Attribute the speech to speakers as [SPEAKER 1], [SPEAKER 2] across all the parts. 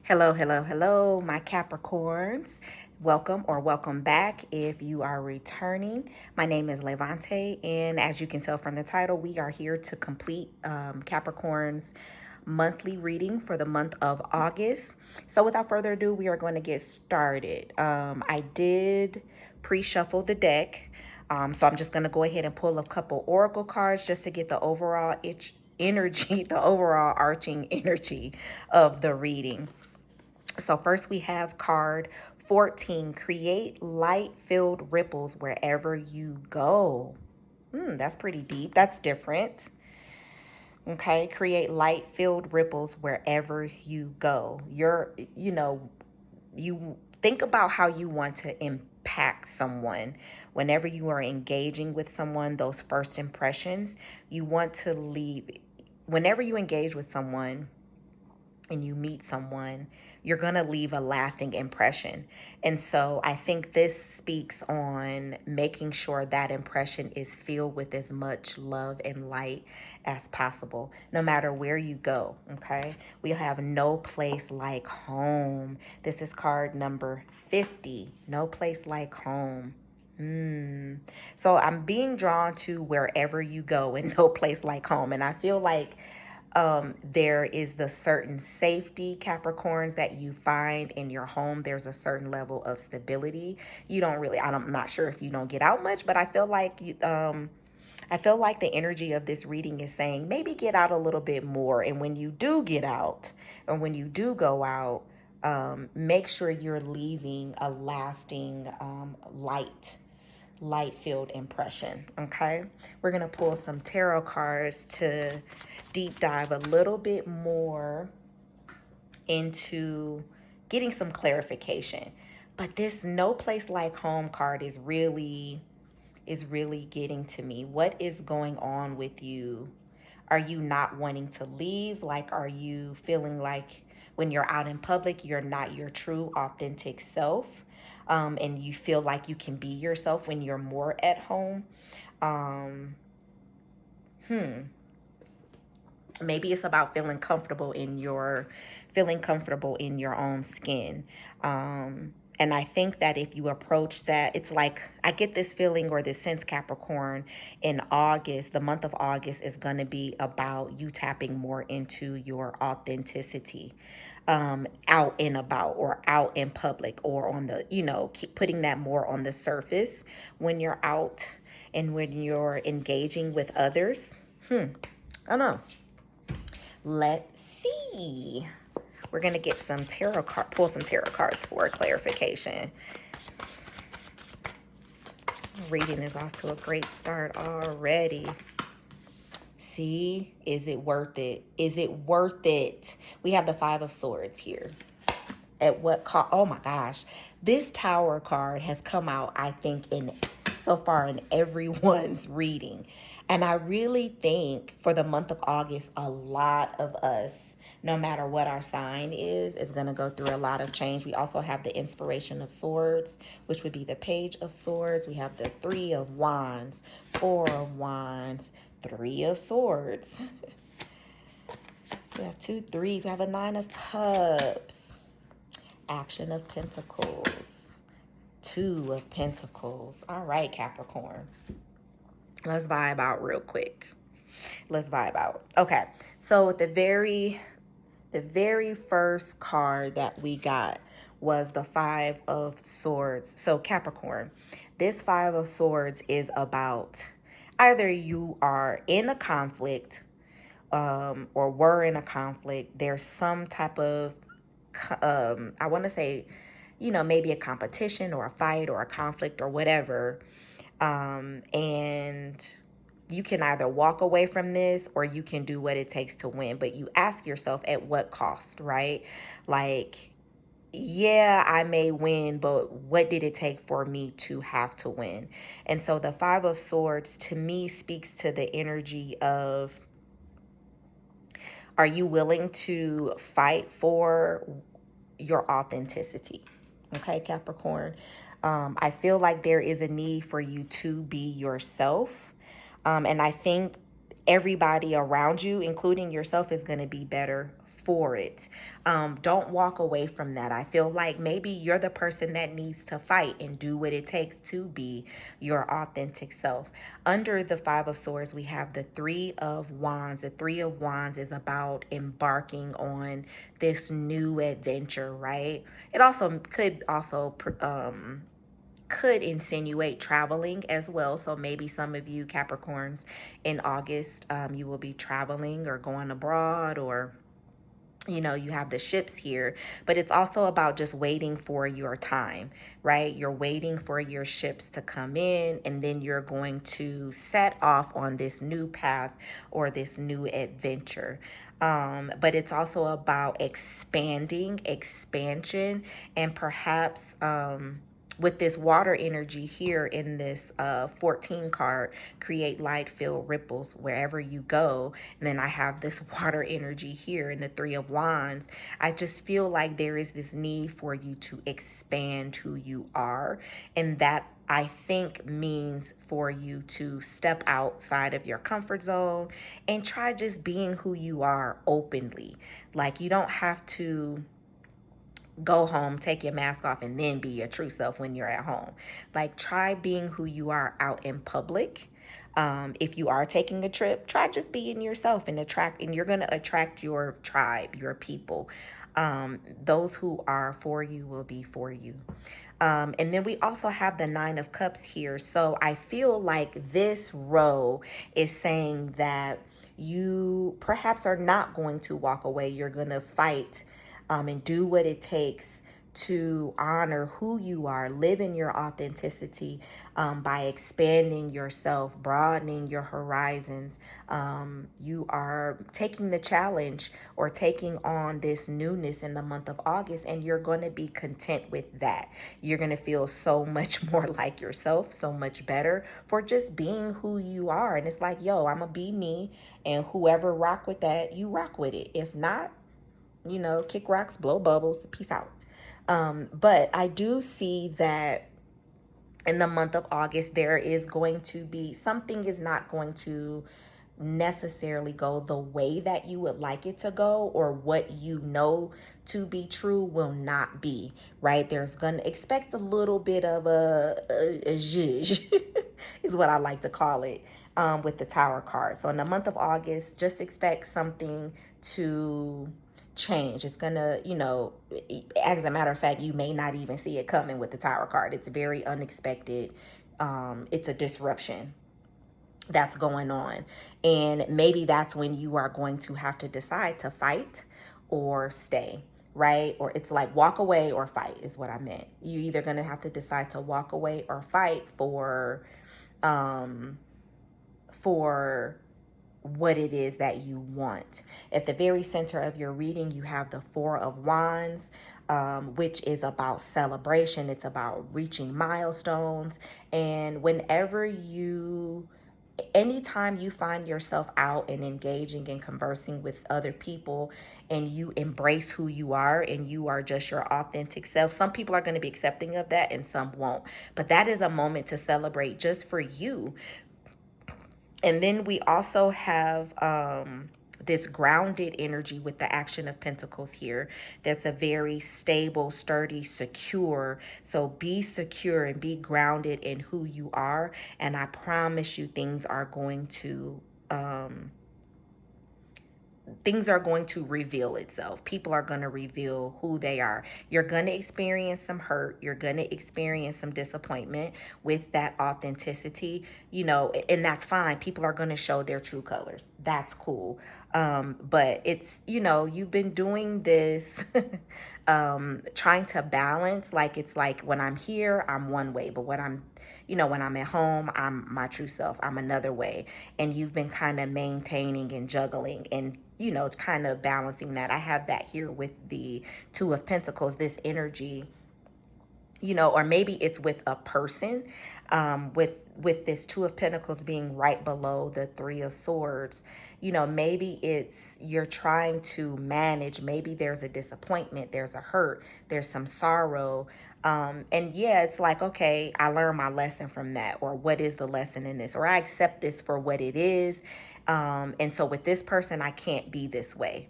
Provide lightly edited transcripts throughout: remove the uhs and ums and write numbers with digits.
[SPEAKER 1] Hello, hello, hello, my Capricorns. Welcome or welcome back if you are returning. My name is Levante, and as you can tell from the title, we are here to complete Capricorn's monthly reading for the month of August. So, without further ado, we are going to get started. I did pre shuffle the deck, so I'm just going to go ahead and pull a couple oracle cards just to get the overall energy, the overall arching energy of the reading. So first we have card 14, create light-filled ripples wherever you go. That's pretty deep. That's different. Okay, create light-filled ripples wherever you go. You think about how you want to impact someone. Whenever you are engaging with someone, those first impressions, you want to leave. Whenever you engage with someone, and you meet someone, you're going to leave a lasting impression. And so I think this speaks on making sure that impression is filled with as much love and light as possible, no matter where you go. Okay. We have no place like home. This is card number 50. No place like home. So I'm being drawn to wherever you go and no place like home. And I feel like there is the certain safety, Capricorns, that you find in your home. There's a certain level of stability. You don't really, I'm not sure if you don't get out much, but I feel like I feel like the energy of this reading is saying maybe get out a little bit more. And when you do get out, or when you do go out, make sure you're leaving a lasting light-filled impression. Okay, we're gonna pull some tarot cards to deep dive a little bit more into getting some clarification. But this no place like home card is really getting to me. What is going on with you? Are you not wanting to leave? Like, are you feeling like when you're out in public, you're not your true authentic self? And you feel like you can be yourself when you're more at home? Um, Maybe it's about feeling comfortable in your own skin. And I think that if you approach that, it's like I get this feeling or this sense, Capricorn, in August, the month of August is going to be about you tapping more into your authenticity, out and about or out in public or on the, keep putting that more on the surface when you're out and when you're engaging with others. I don't know. Let's see. We're going to get some pull some tarot cards for clarification. Reading is off to a great start already. See, is it worth it? Is it worth it? We have the Five of Swords here. At what cost? Oh my gosh. This Tower card has come out, I think, so far in everyone's reading. And I really think for the month of August, a lot of us, no matter what our sign is going to go through a lot of change. We also have the Inspiration of Swords, which would be the Page of Swords. We have the Three of Wands, Four of Wands, Three of Swords. So we have 2 3s. We have a Nine of Cups, Action of Pentacles, Two of Pentacles. All right, Capricorn. Let's vibe out real quick. Let's vibe out. Okay, so the very first card that we got was the Five of Swords. So Capricorn, this Five of Swords is about either you are in a conflict, or were in a conflict. There's some type of, I want to say, maybe a competition or a fight or a conflict or whatever. And you can either walk away from this or you can do what it takes to win. But you ask yourself, at what cost, right? Like, yeah, I may win, but what did it take for me to have to win? And so the Five of Swords to me speaks to the energy of, are you willing to fight for your authenticity? Okay, Capricorn. I feel like there is a need for you to be yourself. And I think everybody around you, including yourself, is going to be better for it. Don't walk away from that. I feel like maybe you're the person that needs to fight and do what it takes to be your authentic self. Under the Five of Swords, we have the Three of Wands. The Three of Wands is about embarking on this new adventure, right? It also could insinuate traveling as well. So maybe some of you Capricorns in August, you will be traveling or going abroad, or you have the ships here, but it's also about just waiting for your time, right? You're waiting for your ships to come in, and then you're going to set off on this new path or this new adventure. But it's also about expansion, and perhaps, with this water energy here in this 14 card, create light, feel ripples wherever you go. And then I have this water energy here in the Three of Wands. I just feel like there is this need for you to expand who you are. And that, I think, means for you to step outside of your comfort zone and try just being who you are openly. Like, you don't have to go home, take your mask off, and then be your true self when you're at home. Like, try being who you are out in public. If you are taking a trip, try just being yourself, and you're going to attract your tribe, your people. Those who are for you will be for you. And then we also have the Nine of Cups here. So I feel like this row is saying that you perhaps are not going to walk away. You're going to fight, and do what it takes to honor who you are, live in your authenticity, by expanding yourself, broadening your horizons. You are taking the challenge or taking on this newness in the month of August, and you're going to be content with that. You're going to feel so much more like yourself, so much better for just being who you are. And it's like, yo, I'm going to be me, and whoever rock with that, you rock with it. If not, kick rocks, blow bubbles, peace out. But I do see that in the month of August, there is going to be, something is not going to necessarily go the way that you would like it to go, or what you know to be true will not be, right? There's gonna expect a little bit of a zhuzh is what I like to call it, with the Tower card. So in the month of August, just expect something to change. It's gonna, as a matter of fact, you may not even see it coming with the Tower card. It's very unexpected. It's a disruption that's going on, and maybe that's when you are going to have to decide to fight or stay, right? Or it's like walk away or fight is what I meant. You're either going to have to decide to walk away or fight for what it is that you want. At the very center of your reading, you have the Four of Wands, which is about celebration. It's about reaching milestones. And anytime you find yourself out and engaging and conversing with other people, and you embrace who you are and you are just your authentic self, some people are going to be accepting of that and some won't. But that is a moment to celebrate just for you. And then we also have this grounded energy with the Action of Pentacles here. That's a very stable, sturdy, secure. So be secure and be grounded in who you are. And I promise you, things are going to reveal itself. People are going to reveal who they are. You're going to experience some hurt. You're going to experience some disappointment with that authenticity, and that's fine. People are going to show their true colors. That's cool. But it's, you've been doing this, trying to balance. Like, it's like when I'm here, I'm one way, but when I'm at home, I'm my true self. I'm another way. And you've been kind of maintaining and juggling and, kind of balancing that. I have that here with the Two of Pentacles, this energy, or maybe it's with a person, with this Two of Pentacles being right below the Three of Swords. Maybe it's you're trying to manage. Maybe there's a disappointment, there's a hurt, there's some sorrow. And yeah, it's like, okay, I learned my lesson from that, or what is the lesson in this, or I accept this for what it is. And so with this person, I can't be this way.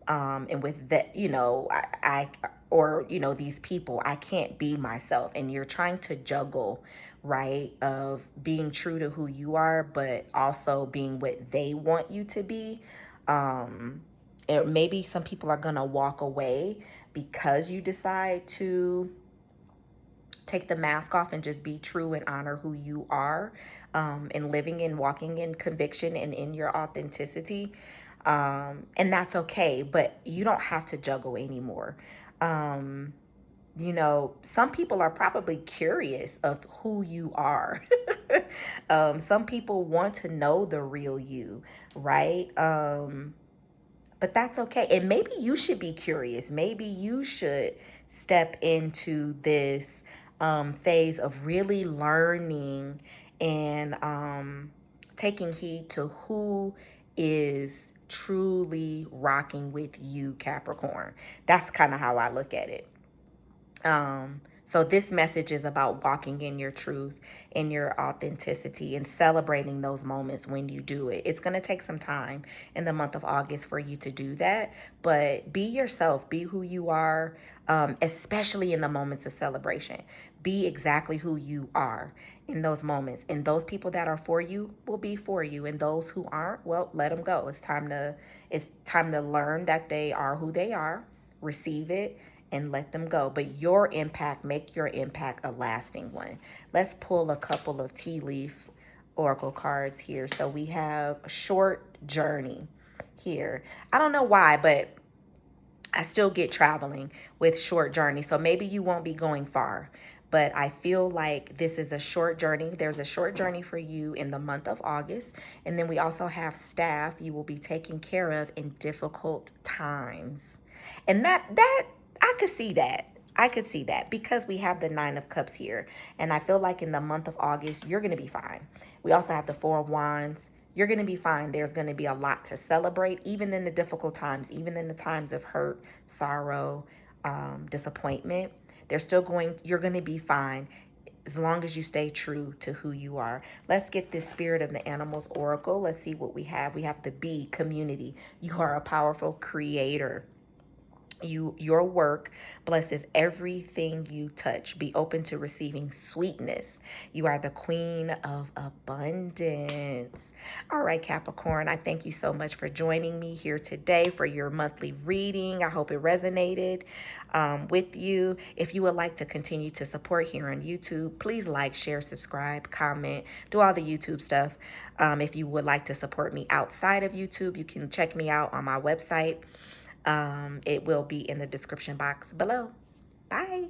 [SPEAKER 1] And with that, you know, or, you know, these people, I can't be myself. And you're trying to juggle, right, of being true to who you are, but also being what they want you to be. Or maybe some people are going to walk away because you decide to take the mask off and just be true and honor who you are, and living and walking in conviction and in your authenticity. And that's okay, but you don't have to juggle anymore. Um, you know, some people are probably curious of who you are. Some people want to know the real you, right? But that's okay. And maybe you should be curious. Maybe you should step into this phase of really learning and taking heed to who is truly rocking with you, Capricorn. That's kind of how I look at it. So this message is about walking in your truth, in your authenticity, and celebrating those moments when you do it. It's going to take some time in the month of August for you to do that, but be yourself, be who you are, especially in the moments of celebration. Be exactly who you are in those moments. And those people that are for you will be for you. And those who aren't, well, let them go. It's time to learn that they are who they are, receive it, and let them go. But your impact, make your impact a lasting one. Let's pull a couple of tea leaf oracle cards here. So we have a short journey here. I don't know why, but I still get traveling with short journey. So maybe you won't be going far, but I feel like this is a short journey. There's a short journey for you in the month of August. And then we also have staff you will be taken care of in difficult times. And that I could see that. I could see that because we have the Nine of Cups here. And I feel like in the month of August, you're going to be fine. We also have the Four of Wands. You're going to be fine. There's going to be a lot to celebrate, even in the difficult times, even in the times of hurt, sorrow, disappointment. You're going to be fine as long as you stay true to who you are. Let's get this Spirit of the Animals Oracle. Let's see what we have. We have the B, community. You are a powerful creator. Your work blesses everything you touch. Be open to receiving sweetness. You are the queen of abundance. All right, Capricorn, I thank you so much for joining me here today for your monthly reading. I hope it resonated with you. If you would like to continue to support here on YouTube, please like, share, subscribe, comment, do all the YouTube stuff. If you would like to support me outside of YouTube, you can check me out on my website. It will be in the description box below. Bye.